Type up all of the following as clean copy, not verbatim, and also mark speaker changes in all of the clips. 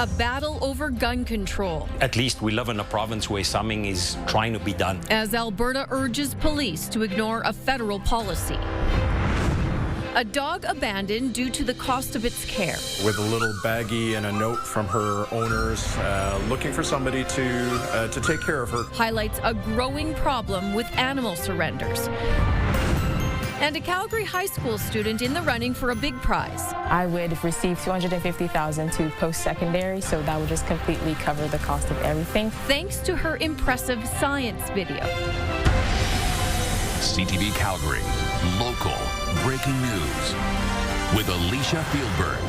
Speaker 1: A battle over gun control.
Speaker 2: At least we live in a province where something is trying to be done.
Speaker 1: As Alberta urges police to ignore a federal policy. A dog abandoned due to the cost of its care.
Speaker 3: With a little baggie and a note from her owners looking for somebody to take care of her.
Speaker 1: Highlights a growing problem with animal surrenders. And a Calgary high school student in the running for a big prize.
Speaker 4: I would receive $250,000 to post-secondary, so that would just completely cover the cost of everything.
Speaker 1: Thanks to her impressive science video.
Speaker 5: CTV Calgary, local breaking news with Alicia Fieldberg.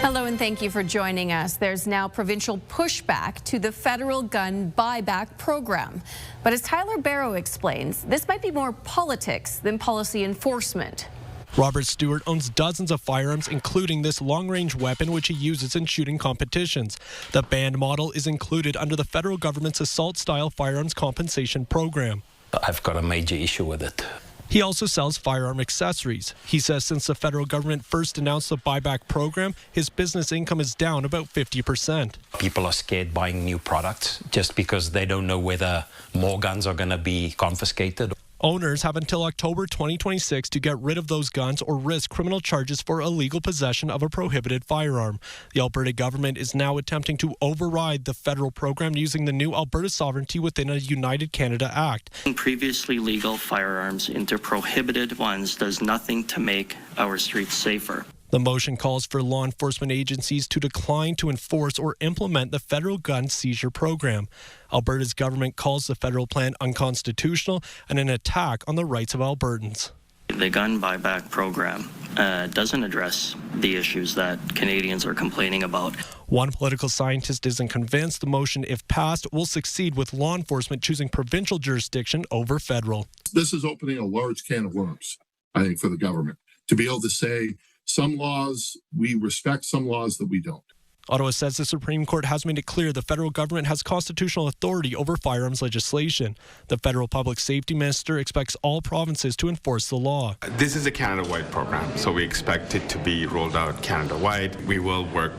Speaker 1: Hello and thank you for joining us. There's now provincial pushback to the federal gun buyback program. But as Tyler Barrow explains, this might be more politics than policy enforcement.
Speaker 6: Robert Stewart owns dozens of firearms, including this long-range weapon, which he uses in shooting competitions. The banned model is included under the federal government's assault-style firearms compensation program.
Speaker 2: I've got a major issue with it.
Speaker 6: He also sells firearm accessories. He says since the federal government first announced the buyback program, his business income is down about 50%.
Speaker 2: People are scared buying new products just because they don't know whether more guns are going to be confiscated.
Speaker 6: Owners have until October 2026 to get rid of those guns or risk criminal charges for illegal possession of a prohibited firearm. The Alberta government is now attempting to override the federal program using the new Alberta Sovereignty Within a United Canada Act.
Speaker 7: Previously legal firearms into prohibited ones does nothing to make our streets safer.
Speaker 6: The motion calls for law enforcement agencies to decline to enforce or implement the federal gun seizure program. Alberta's government calls the federal plan unconstitutional and an attack on the rights of Albertans.
Speaker 7: The gun buyback program doesn't address the issues that Canadians are complaining about.
Speaker 6: One political scientist isn't convinced the motion, if passed, will succeed with law enforcement choosing provincial jurisdiction over federal.
Speaker 8: This is opening a large can of worms, I think, for the government to be able to say, some laws we respect, some laws that we don't.
Speaker 6: Ottawa says the Supreme Court has made it clear the federal government has constitutional authority over firearms legislation. The federal public safety minister expects all provinces to enforce the law.
Speaker 9: This is a Canada-wide program, so we expect it to be rolled out Canada-wide. We will work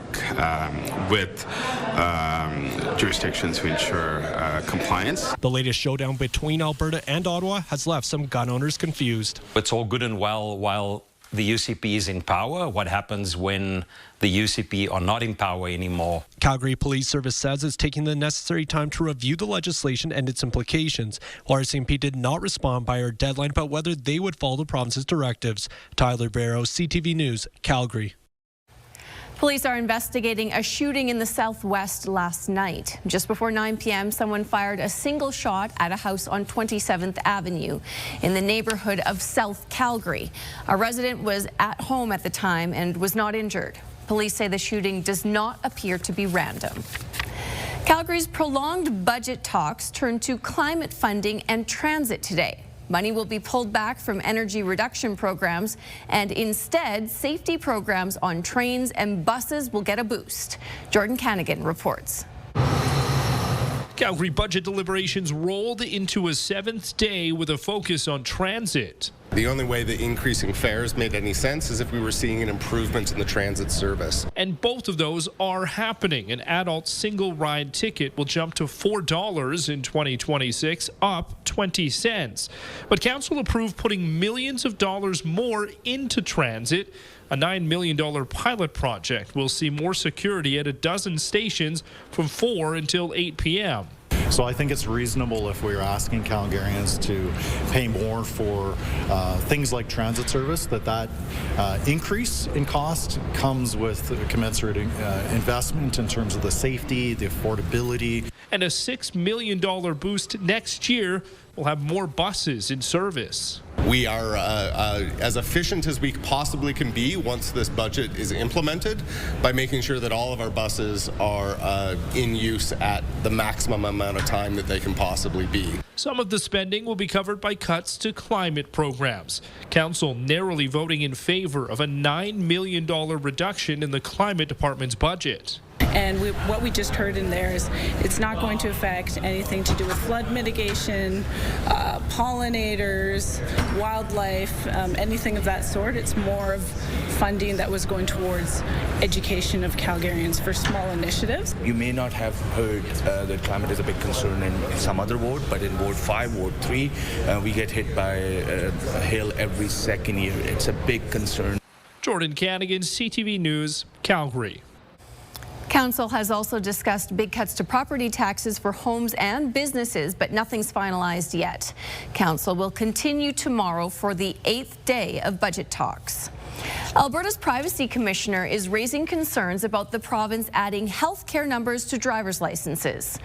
Speaker 9: with jurisdictions to ensure compliance.
Speaker 6: The latest showdown between Alberta and Ottawa has left some gun owners confused.
Speaker 2: It's all good and well while the UCP is in power. What happens when the UCP are not in power anymore?
Speaker 6: Calgary Police Service says it's taking the necessary time to review the legislation and its implications. RCMP did not respond by our deadline about whether they would follow the province's directives. Tyler Barrow, CTV News, Calgary.
Speaker 1: Police are investigating a shooting in the southwest last night. Just before 9 p.m., someone fired a single shot at a house on 27th Avenue in the neighborhood of South Calgary. A resident was at home at the time and was not injured. Police say the shooting does not appear to be random. Calgary's prolonged budget talks turned to climate funding and transit today. Money will be pulled back from energy reduction programs, and instead, safety programs on trains and buses will get a boost. Jordan Canagan reports.
Speaker 10: Calgary budget deliberations rolled into a seventh day with a focus on transit.
Speaker 11: The only way the increasing fares made any sense is if we were seeing an improvement in the transit service.
Speaker 10: And both of those are happening. An adult single ride ticket will jump to $4 in 2026, up 20 cents. But council approved putting millions of dollars more into transit. A $9 million pilot project will see more security at a dozen stations from 4 until 8 p.m.
Speaker 12: So I think it's reasonable if we're asking Calgarians to pay more for things like transit service, that increase in cost comes with a commensurate investment in terms of the safety, the affordability.
Speaker 10: And a $6 million boost next year will have more buses in service.
Speaker 11: We are as efficient as we possibly can be once this budget is implemented by making sure that all of our buses are in use at the maximum amount of time that they can possibly be.
Speaker 10: Some of the spending will be covered by cuts to climate programs. Council narrowly voting in favor of a $9 million reduction in the climate department's budget.
Speaker 13: And what we just heard in there is it's not going to affect anything to do with flood mitigation, pollinators, wildlife, anything of that sort. It's more of funding that was going towards education of Calgarians for small initiatives.
Speaker 14: You may not have heard that climate is a big concern in some other ward, but in Ward 5, Ward 3, we get hit by hail every second year. It's a big concern.
Speaker 10: Jordan Canigan, CTV News, Calgary.
Speaker 1: Council has also discussed big cuts to property taxes for homes and businesses, but nothing's finalized yet. Council will continue tomorrow for the 8th day of budget talks. Alberta's Privacy Commissioner is raising concerns about the province adding health care numbers to driver's licenses.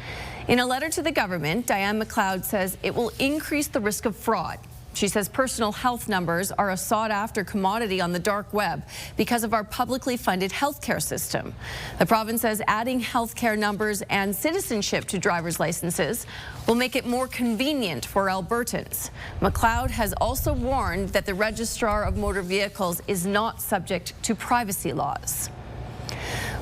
Speaker 1: In a letter to the government, Diane McLeod says it will increase the risk of fraud. She says personal health numbers are a sought-after commodity on the dark web because of our publicly funded healthcare system. The province says adding healthcare numbers and citizenship to driver's licenses will make it more convenient for Albertans. McLeod has also warned that the Registrar of Motor Vehicles is not subject to privacy laws.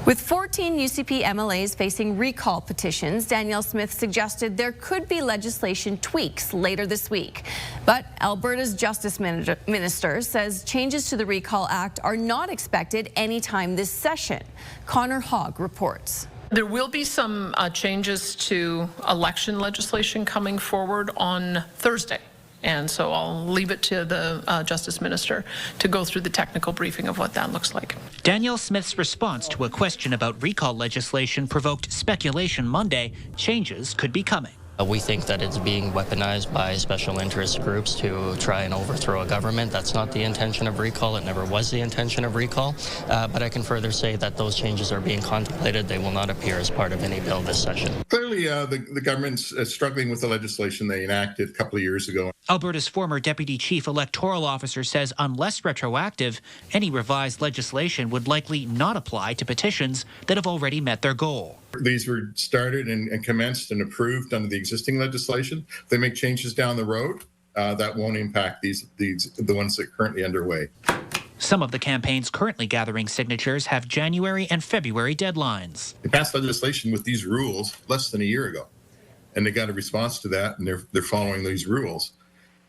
Speaker 1: With 14 UCP MLAs facing recall petitions, Danielle Smith suggested there could be legislation tweaks later this week. But Alberta's Justice Minister says changes to the Recall Act are not expected anytime this session. Connor Hogg reports.
Speaker 15: There will be some changes to election legislation coming forward on Thursday. And so I'll leave it to the Justice Minister to go through the technical briefing of what that looks like.
Speaker 16: Danielle Smith's response to a question about recall legislation provoked speculation Monday. Changes could be coming.
Speaker 7: We think that it's being weaponized by special interest groups to try and overthrow a government. That's not the intention of recall. It never was the intention of recall. But I can further say that those changes are being contemplated. They will not appear as part of any bill this session.
Speaker 8: Clearly, the government's struggling with the legislation they enacted a couple of years ago.
Speaker 16: Alberta's former Deputy Chief Electoral Officer says unless retroactive, any revised legislation would likely not apply to petitions that have already met their goal.
Speaker 8: These were started and commenced and approved under the existing legislation. If they make changes down the road, that won't impact the ones that are currently underway.
Speaker 16: Some of the campaigns currently gathering signatures have January and February deadlines.
Speaker 8: They passed legislation with these rules less than a year ago, and they got a response to that, and they're following these rules.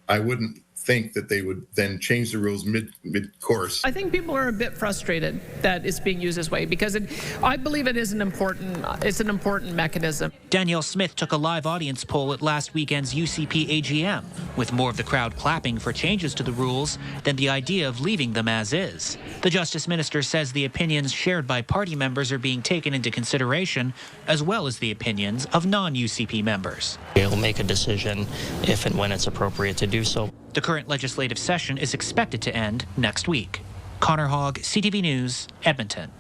Speaker 8: I wouldn't think that they would then change the rules mid-course.
Speaker 15: I think people are a bit frustrated that it's being used this way because I believe it is an important mechanism.
Speaker 16: Danielle Smith took a live audience poll at last weekend's UCP AGM, with more of the crowd clapping for changes to the rules than the idea of leaving them as is. The Justice Minister says the opinions shared by party members are being taken into consideration, as well as the opinions of non-UCP members.
Speaker 7: We'll make a decision if and when it's appropriate to do so.
Speaker 16: The current legislative session is expected to end next week. Connor Hogg, CTV News, Edmonton.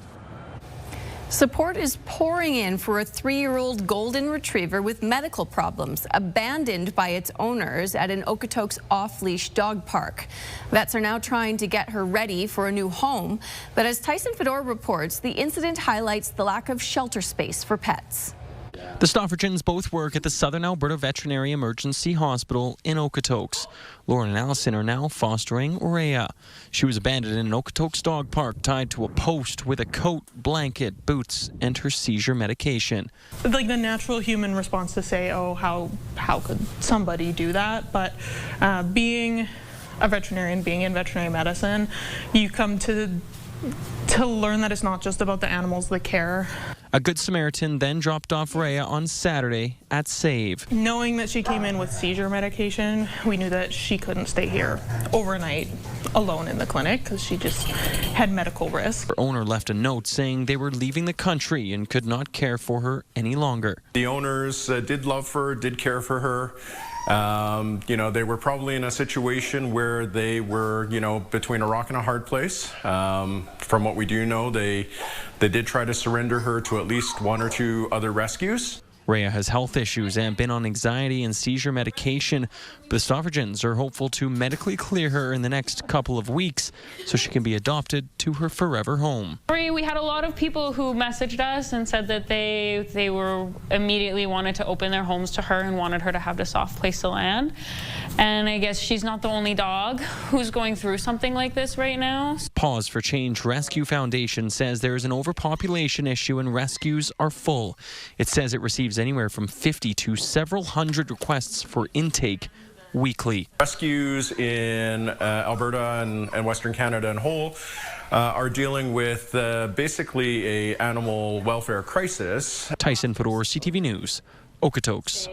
Speaker 1: Support is pouring in for a 3-year-old golden retriever with medical problems, abandoned by its owners at an Okotoks off-leash dog park. Vets are now trying to get her ready for a new home, but as Tyson Fedor reports, the incident highlights the lack of shelter space for pets.
Speaker 17: The Stoffergens both work at the Southern Alberta Veterinary Emergency Hospital in Okotoks. Lauren and Allison are now fostering Rhea. She was abandoned in an Okotoks dog park tied to a post with a coat, blanket, boots, and her seizure medication.
Speaker 18: Like the natural human response to say, oh, how could somebody do that? But being a veterinarian, being in veterinary medicine, you come to learn that it's not just about the animals, the care.
Speaker 17: A Good Samaritan then dropped off Rhea on Saturday at Save.
Speaker 18: Knowing that she came in with seizure medication, we knew that she couldn't stay here overnight alone in the clinic because she just had medical risk.
Speaker 17: Her owner left a note saying they were leaving the country and could not care for her any longer.
Speaker 3: The owners did love her, did care for her. They were probably in a situation where they were, between a rock and a hard place. From what we do know, they did try to surrender her to at least 1 or 2 other rescues.
Speaker 17: Rhea has health issues and been on anxiety and seizure medication, but the Stoffergens are hopeful to medically clear her in the next couple of weeks so she can be adopted to her forever home.
Speaker 19: We had a lot of people who messaged us and said that they were immediately wanted to open their homes to her and wanted her to have a soft place to land. And I guess she's not the only dog who's going through something like this right now.
Speaker 17: Pause for Change Rescue Foundation says there is an overpopulation issue and rescues are full. It says it receives anywhere from 50 to several hundred requests for intake weekly.
Speaker 3: Rescues in Alberta and Western Canada and whole are dealing with basically a animal welfare crisis.
Speaker 17: Tyson Fedor, CTV News, Okotoks.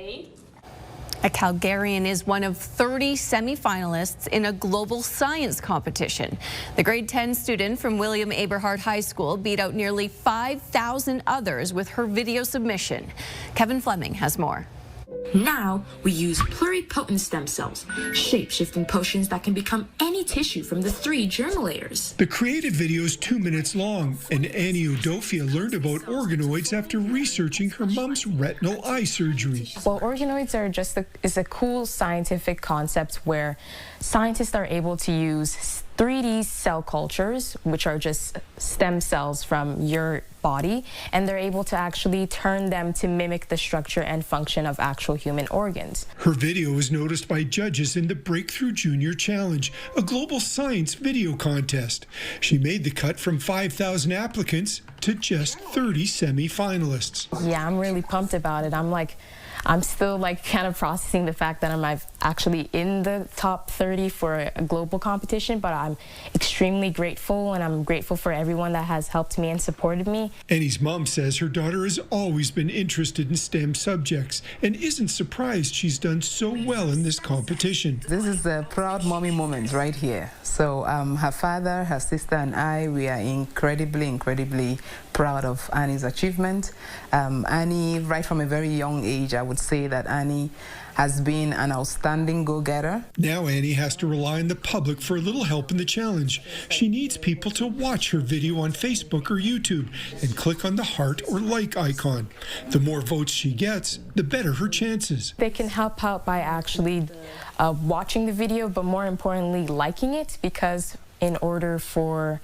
Speaker 1: A Calgarian is one of 30 semi-finalists in a global science competition. The grade 10 student from William Aberhart High School beat out nearly 5,000 others with her video submission. Kevin Fleming has more.
Speaker 20: Now, we use pluripotent stem cells, shape-shifting potions that can become any tissue from the 3 germ layers.
Speaker 21: The creative video is 2 minutes long, and Annie Udofia learned about organoids after researching her mom's retinal eye surgery.
Speaker 4: Well, organoids are is a cool scientific concept where scientists are able to use 3D cell cultures, which are just stem cells from your body, and they're able to actually turn them to mimic the structure and function of actual human organs.
Speaker 21: Her video was noticed by judges in the Breakthrough Junior Challenge, a global science video contest. She made the cut from 5,000 applicants to just 30 semi-finalists.
Speaker 4: Yeah, I'm really pumped about it. I'm still kind of processing the fact that I'm actually in the top 30 for a global competition, but I'm extremely grateful, and I'm grateful for everyone that has helped me and supported me.
Speaker 21: Annie's mom says her daughter has always been interested in STEM subjects and isn't surprised she's done so well in this competition.
Speaker 22: This is a proud mommy moment right here. So her father, her sister, and I, we are incredibly proud of Annie's achievement. Annie, right from a very young age, I would say that Annie has been an outstanding go-getter.
Speaker 21: Now Annie has to rely on the public for a little help in the challenge. She needs people to watch her video on Facebook or YouTube and click on the heart or like icon. The more votes she gets, the better her chances.
Speaker 4: They can help out by actually watching the video, but more importantly, liking it, because in order for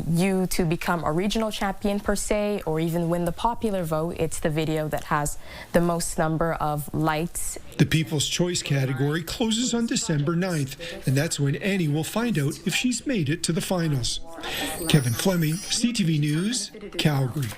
Speaker 4: you to become a regional champion per se, or even win the popular vote, it's the video that has the most number of likes.
Speaker 21: The People's Choice category closes on December 9th, and that's when Annie will find out if she's made it to the finals. Kevin Fleming, CTV News, Calgary.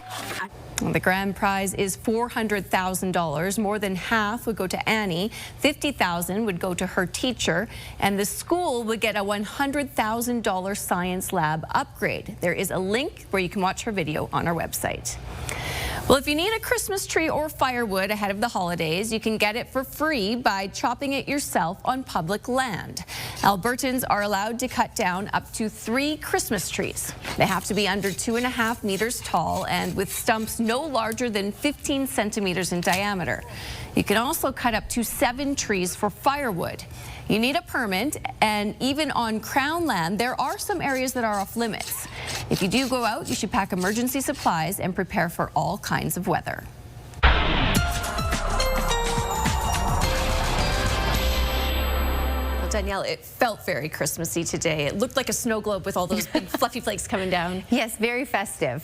Speaker 1: The grand prize is $400,000. More than half would go to Annie, $50,000 would go to her teacher, and the school would get a $100,000 science lab upgrade. There is a link where you can watch her video on our website. Well, if you need a Christmas tree or firewood ahead of the holidays, you can get it for free by chopping it yourself on public land. Albertans are allowed to cut down up to 3 Christmas trees. They have to be under 2.5 meters tall and with stumps no larger than 15 centimeters in diameter. You can also cut up to 7 trees for firewood. You need a permit, and even on Crown land, there are some areas that are off limits. If you do go out, you should pack emergency supplies and prepare for all kinds of weather. Danielle, it felt very Christmassy today. It looked like a snow globe with all those big fluffy flakes coming down.
Speaker 23: Yes, very festive.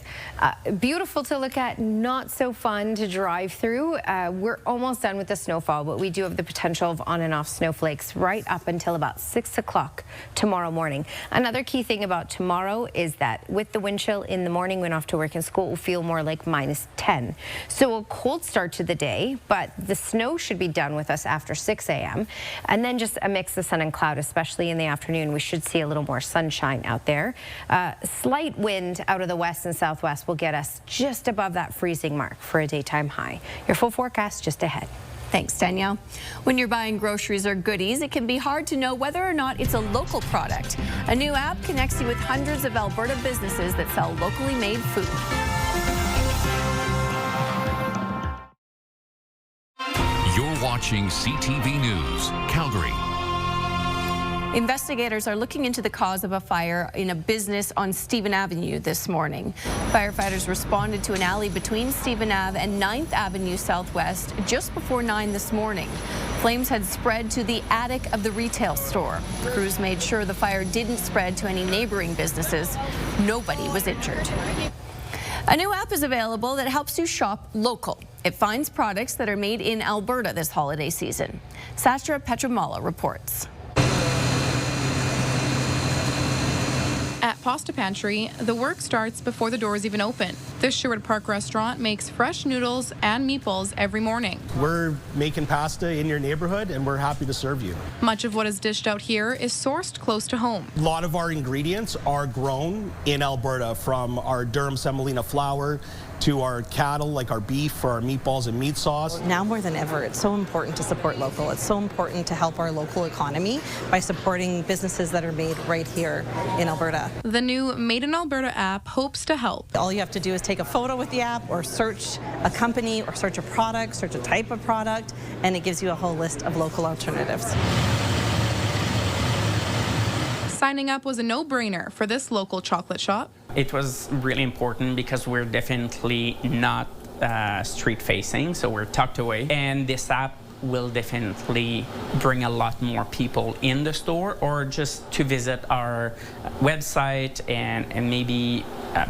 Speaker 23: Beautiful to look at, not so fun to drive through. We're almost done with the snowfall, but we do have the potential of on and off snowflakes right up until about 6 o'clock tomorrow morning. Another key thing about tomorrow is that with the wind chill in the morning when off to work and school, it will feel more like -10. So a cold start to the day, but the snow should be done with us after 6 a.m. And then just a mix of sun and cloud, especially in the afternoon. We should see a little more sunshine out there. Slight wind out of the west and southwest will get us just above that freezing mark for a daytime high. Your full forecast just ahead.
Speaker 1: Thanks, Danielle. When you're buying groceries or goodies, it can be hard to know whether or not it's a local product. A new app connects you with hundreds of Alberta businesses that sell locally made food.
Speaker 5: You're watching CTV News, Calgary.
Speaker 1: Investigators are looking into the cause of a fire in a business on Stephen Avenue this morning. Firefighters responded to an alley between Stephen Ave and 9th Avenue Southwest just before 9 this morning. Flames had spread to the attic of the retail store. Crews made sure the fire didn't spread to any neighboring businesses. Nobody was injured. A new app is available that helps you shop local. It finds products that are made in Alberta this holiday season. Sasha Petramala reports.
Speaker 2: At Pasta Pantry, the work starts before the doors even open. This Sherwood Park restaurant makes fresh noodles and meatballs every morning.
Speaker 6: We're making pasta in your neighborhood, and we're happy to serve you.
Speaker 2: Much of what is dished out here is sourced close to home.
Speaker 6: A lot of our ingredients are grown in Alberta, from our Durham semolina flour to our cattle, like our beef for our meatballs and meat sauce.
Speaker 9: Now more than ever, it's so important to support local. It's so important to help our local economy by supporting businesses that are made right here in Alberta.
Speaker 2: The new Made in Alberta app hopes to help.
Speaker 9: All you have to do is take a photo with the app or search a company or search a product, search a type of product, and it gives you a whole list of local alternatives.
Speaker 2: Signing up was a no-brainer for this local chocolate shop.
Speaker 24: It was really important because we're definitely not street-facing, so we're tucked away. And this app will definitely bring a lot more people in the store or just to visit our website and maybe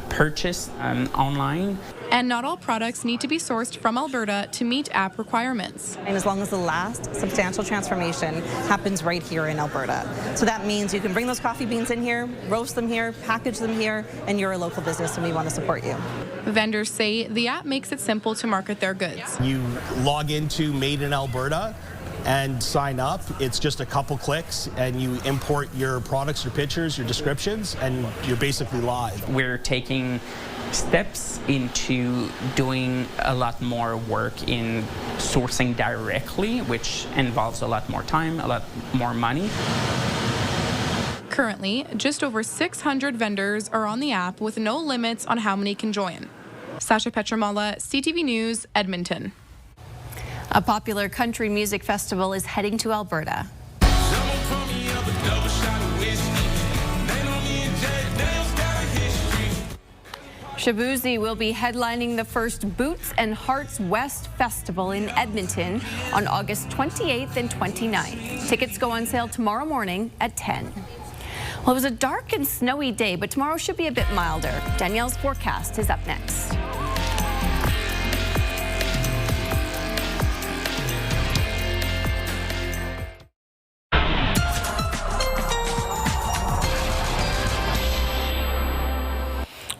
Speaker 24: purchase online.
Speaker 2: And not all products need to be sourced from Alberta to meet app requirements.
Speaker 9: And as long as the last substantial transformation happens right here in Alberta. So that means you can bring those coffee beans in here, roast them here, package them here, and you're a local business and we want to support you.
Speaker 2: Vendors say the app makes it simple to market their goods.
Speaker 6: You log into Made in Alberta and sign up. It's just a couple clicks and you import your products, your pictures, your descriptions, and you're basically live.
Speaker 24: We're taking steps into doing a lot more work in sourcing directly, which involves a lot more time, a lot more money.
Speaker 2: Currently, just over 600 vendors are on the app with no limits on how many can join. Sasha Petramala, CTV News, Edmonton.
Speaker 1: A popular country music festival is heading to Alberta. Shabuzi will be headlining the first Boots and Hearts West Festival in Edmonton on August 28th and 29th. Tickets go on sale tomorrow morning at 10. Well, it was a dark and snowy day, but tomorrow should be a bit milder. Danielle's forecast is up next.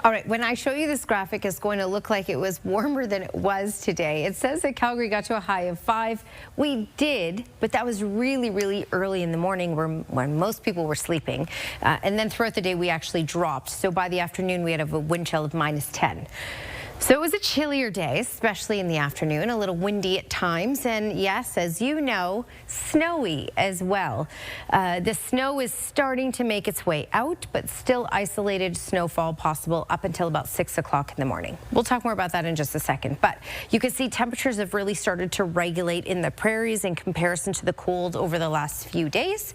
Speaker 23: All right, when I show you this graphic, it's going to look like it was warmer than it was today. It says that Calgary got to a high of 5. We did, but that was really, really early in the morning when most people were sleeping. And then throughout the day, we actually dropped. So by the afternoon, we had a wind chill of -10. So it was a chillier day, especially in the afternoon, a little windy at times, and yes, as you know, snowy as well. The snow is starting to make its way out, but still isolated snowfall possible up until about 6 o'clock in the morning. We'll talk more about that in just a second, but you can see temperatures have really started to regulate in the prairies in comparison to the cold over the last few days,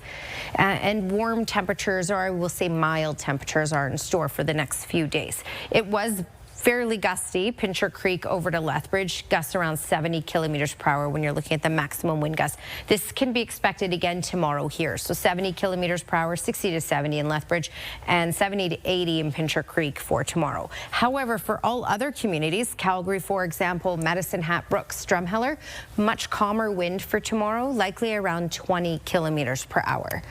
Speaker 23: and warm temperatures, or I will say mild temperatures, are in store for the next few days. It was fairly gusty. Pincher Creek over to Lethbridge, gusts around 70 kilometers per hour when you're looking at the maximum wind gust. This can be expected again tomorrow here. So 70 kilometers per hour, 60 to 70 in Lethbridge, and 70 to 80 in Pincher Creek for tomorrow. However, for all other communities, Calgary, for example, Medicine Hat, Brooks, Drumheller, much calmer wind for tomorrow, likely around 20 kilometers per hour.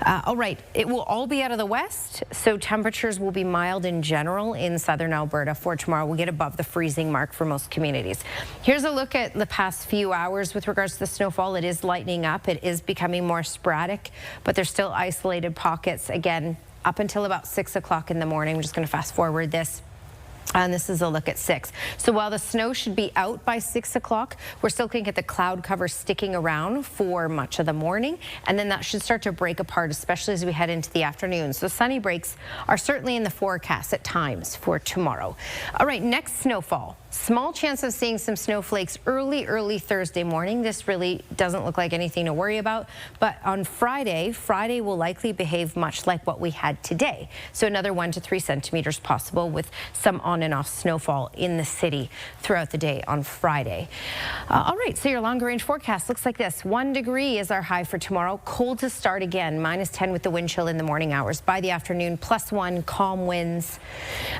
Speaker 23: All right, it will all be out of the west, so temperatures will be mild in general in southern Alberta for tomorrow. We'll get above the freezing mark for most communities. Here's a look at the past few hours with regards to the snowfall. It is lightening up. It is becoming more sporadic, but there's still isolated pockets, again, up until about 6 o'clock in the morning. I'm just going to fast forward this. And this is a look at 6. So while the snow should be out by 6 o'clock, we're still looking at the cloud cover sticking around for much of the morning. And then that should start to break apart, especially as we head into the afternoon. So sunny breaks are certainly in the forecast at times for tomorrow. All right, next snowfall. Small chance of seeing some snowflakes early Thursday morning. This really doesn't look like anything to worry about. But on Friday will likely behave much like what we had today. So another 1 to 3 centimeters possible with some on and off snowfall in the city throughout the day on Friday. All right, so your longer range forecast looks like this. 1 degree is our high for tomorrow. Cold to start again, -10 with the wind chill in the morning hours. By the afternoon, +1, calm winds,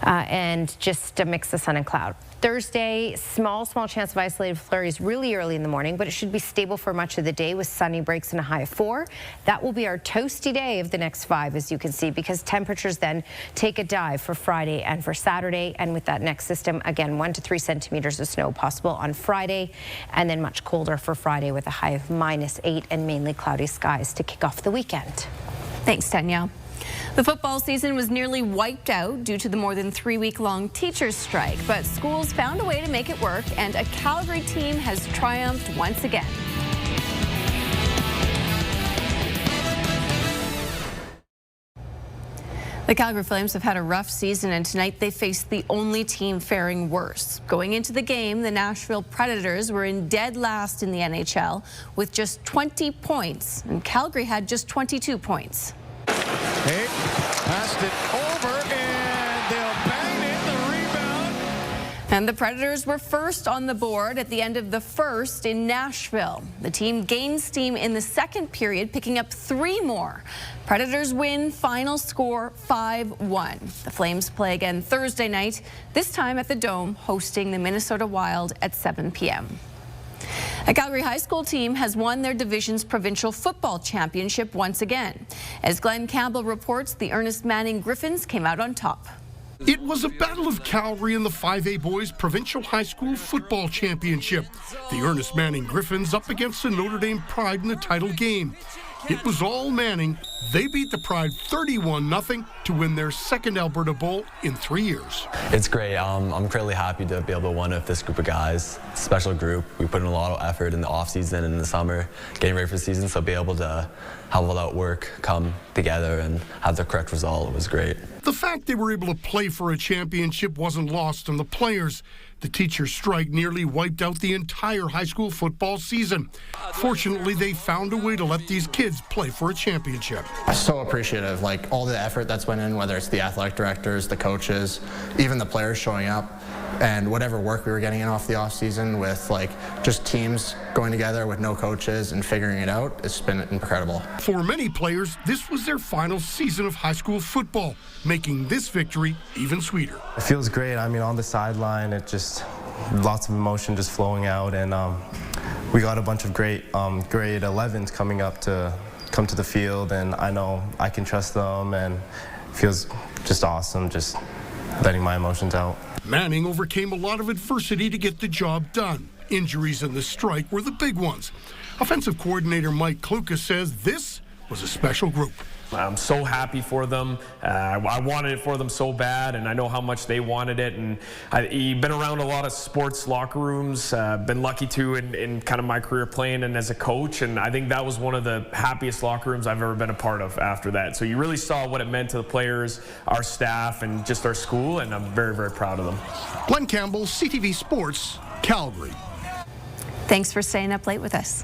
Speaker 23: and just a mix of sun and cloud. Thursday Thursday, small chance of isolated flurries really early in the morning, but it should be stable for much of the day with sunny breaks and a high of 4. That will be our toasty day of the next 5, as you can see, because temperatures then take a dive for Friday and for Saturday. And with that next system, again, 1 to 3 centimeters of snow possible on Friday, and then much colder for Friday with a high of -8 and mainly cloudy skies to kick off the weekend.
Speaker 1: Thanks, Tanya. The football season was nearly wiped out due to the more than 3-week-long teachers' strike, but schools found a way to make it work, and a Calgary team has triumphed once again. The Calgary Flames have had a rough season, and tonight they faced the only team faring worse. Going into the game, the Nashville Predators were in dead last in the NHL with just 20 points, and Calgary had just 22 points.
Speaker 11: Hey, passed it over, and they'll bang in the rebound.
Speaker 1: And the Predators were first on the board at the end of the first in Nashville. The team gained steam in the second period, picking up 3 more. Predators win, final score 5-1. The Flames play again Thursday night, this time at the Dome, hosting the Minnesota Wild at 7 p.m. A Calgary high school team has won their division's provincial football championship once again. As Glenn Campbell reports, the Ernest Manning Griffins came out on top.
Speaker 12: It was a battle of Calgary in the 5A Boys Provincial High School Football Championship. The Ernest Manning Griffins up against the Notre Dame Pride in the title game. It was all Manning. They beat the Pride 31-0 to win their second Alberta Bowl in 3 years.
Speaker 13: It's great. I'm incredibly happy to be able to win with this group of guys. Special group. We put in a lot of effort in the off-season and in the summer, getting ready for the season, so be able to have all that work come together and have the correct result was great.
Speaker 12: The fact they were able to play for a championship wasn't lost on the players. The teacher's strike nearly wiped out the entire high school football season. Fortunately, they found a way to let these kids play for a championship.
Speaker 14: So appreciative, like all the effort that's went in, whether it's the athletic directors, the coaches, even the players showing up, and whatever work we were getting in off the off season with like just teams going together with no coaches and figuring it out. It's been incredible.
Speaker 12: For many players, this was their final season of high school football, making this victory even sweeter.
Speaker 25: It feels great. I mean, on the sideline, it just lots of emotion just flowing out, and we got a bunch of great grade 11s coming up to come to the field, and I know I can trust them, and it feels just awesome just letting my emotions out.
Speaker 12: Manning overcame a lot of adversity to get the job done. Injuries and the strike were the big ones. Offensive coordinator Mike Kluka says this was a special group.
Speaker 26: I'm so happy for them. I wanted it for them so bad, and I know how much they wanted it. And I've been around a lot of sports locker rooms, been lucky to in kind of my career playing and as a coach, and I think that was one of the happiest locker rooms I've ever been a part of after that. So you really saw what it meant to the players, our staff, and just our school, and I'm very, very proud of them.
Speaker 12: Glenn Campbell, CTV Sports, Calgary.
Speaker 1: Thanks for staying up late with us.